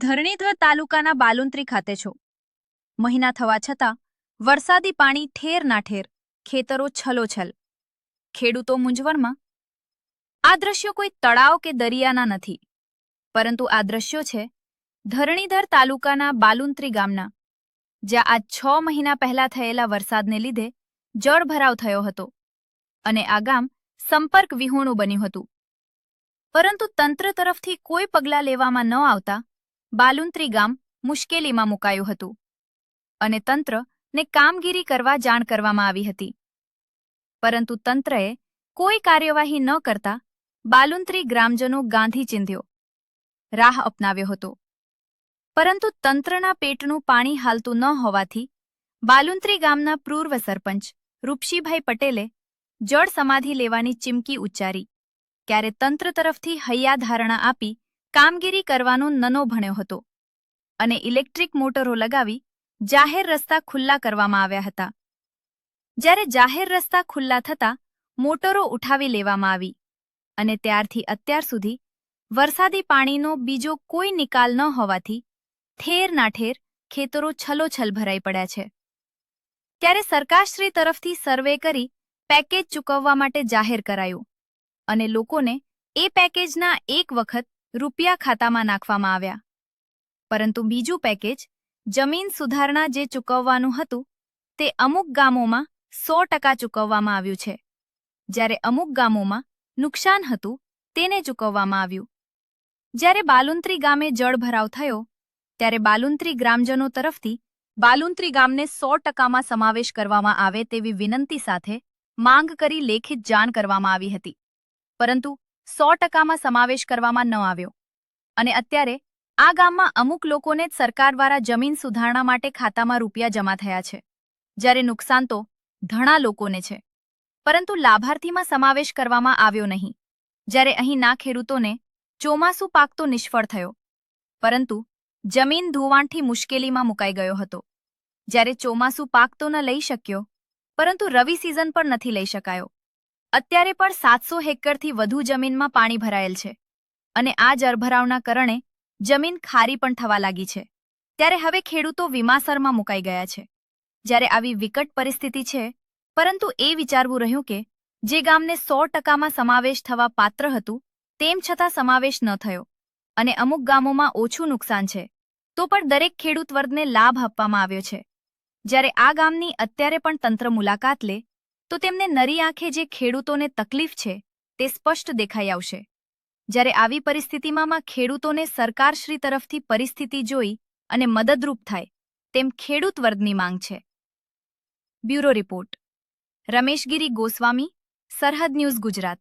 ધરણીધર તાલુકાના બાલુંત્રી ખાતે છો. મહિના થવા છતાં વરસાદી પાણી ઠેર ના ઠેર, ખેતરો છલોછલ, ખેડૂતો મૂંઝવણમાં. આ દ્રશ્યો કોઈ તળાવ કે દરિયાના નથી, પરંતુ આ દ્રશ્યો છે ધરણીધર તાલુકાના બાલુંત્રી ગામના, જ્યાં આજ 6 મહિના પહેલા થયેલા વરસાદને લીધે જળભરાવ થયો હતો અને આ ગામ સંપર્ક વિહોણું બન્યું હતું. પરંતુ તંત્ર તરફથી કોઈ પગલાં લેવામાં ન આવતા બાલુંત્રી ગામ મુશ્કેલીમાં મુકાયું હતું અને તંત્રને કામગીરી કરવા જાણ કરવામાં આવી હતી. પરંતુ તંત્રએ કોઈ કાર્યવાહી ન કરતા બાલુંત્રી ગ્રામજનો ગાંધી ચિંધ્યો રાહ અપનાવ્યો હતો. પરંતુ તંત્રના પેટનું પાણી હાલતું ન હોવાથી બાલુંત્રી ગામના પૂર્વ સરપંચ રૂપસીભાઈ પટેલે જળ સમાધિ લેવાની ચીમકી ઉચ્ચારી, ક્યારે તંત્ર તરફથી હૈયાધારણા આપી કામગીરી કરવાનો નનો ભણ્યો હતો અને ઇલેક્ટ્રિક મોટરો લગાવી જાહેર રસ્તા ખુલ્લા કરવામાં આવ્યા હતા. જ્યારે જાહેર રસ્તા ખુલ્લા થતાં મોટરો ઉઠાવી લેવામાં આવી અને ત્યારથી અત્યાર સુધી વરસાદી પાણીનો બીજો કોઈ નિકાલ ન હોવાથી ઠેર ના ઠેર ખેતરો છલોછલ ભરાઈ પડ્યા છે. ત્યારે સરકારશ્રી તરફથી સર્વે કરી પેકેજ ચૂકવવા માટે જાહેર કરાયું અને લોકોને એ પેકેજના એક વખત રૂપિયા ખાતામાં નાખવામાં આવ્યા. પરંતુ બીજું પેકેજ જમીન સુધારણા જે ચૂકવવાનું હતું તે અમુક ગામોમાં 100% ચૂકવવામાં આવ્યું છે, જ્યારે અમુક ગામોમાં નુકસાન હતું તેને ચૂકવવામાં આવ્યું. જ્યારે બાલુંત્રી ગામે જળભરાવ થયો ત્યારે બાલુંત્રી ગ્રામજનો તરફથી બાલુંત્રી ગામને 100%માં સમાવેશ કરવામાં આવે તેવી વિનંતી સાથે માંગ કરી લેખિત જાણ કરવામાં આવી હતી. પરંતુ 100%માં સમાવેશ કરવામાં ન આવ્યો અને અત્યારે આ ગામમાં અમુક લોકોને જ સરકાર દ્વારા જમીન સુધારણા માટે ખાતામાં રૂપિયા જમા થયા છે, જ્યારે નુકસાન તો ઘણા લોકોને છે, પરંતુ લાભાર્થીમાં સમાવેશ કરવામાં આવ્યો નહીં. જ્યારે અહીં ના ખેડૂતોને ચોમાસું પાક તો નિષ્ફળ થયો, પરંતુ જમીન ધોવાણથી મુશ્કેલીમાં મુકાઈ ગયો હતો. જ્યારે ચોમાસું પાક તો ન લઈ શક્યો, પરંતુ રવિ સિઝન પણ નથી લઈ શકાયો. અત્યારે પણ 700 હેક્ટરથી વધુ જમીનમાં પાણી ભરાયેલ છે અને આ જળભરાવના કારણે જમીન ખારી પણ થવા લાગી છે. ત્યારે હવે ખેડૂતો વિમાસરમાં મુકાઈ ગયા છે. જ્યારે આવી વિકટ પરિસ્થિતિ છે, પરંતુ એ વિચારવું રહ્યું કે જે ગામને 100%માં સમાવેશ થવા પાત્ર હતું તેમ છતાં સમાવેશ ન થયો અને અમુક ગામોમાં ઓછું નુકસાન છે, તો પણ દરેક ખેડૂત વર્ગને લાભ આપવામાં આવ્યો છે. જ્યારે આ ગામની અત્યારે પણ તંત્ર મુલાકાત લે તો તેમને નરી આંખે જે ખેડૂતોને તકલીફ છે તે સ્પષ્ટ દેખાઈ આવશે. જ્યારે આવી પરિસ્થિતિમાં ખેડૂતોને સરકારશ્રી તરફથી પરિસ્થિતિ જોઈ અને મદદરૂપ થાય તેમ ખેડૂત વર્ગની માંગ છે. બ્યુરો રિપોર્ટ, રમેશગીરી ગોસ્વામી, સરહદ ન્યૂઝ, ગુજરાત.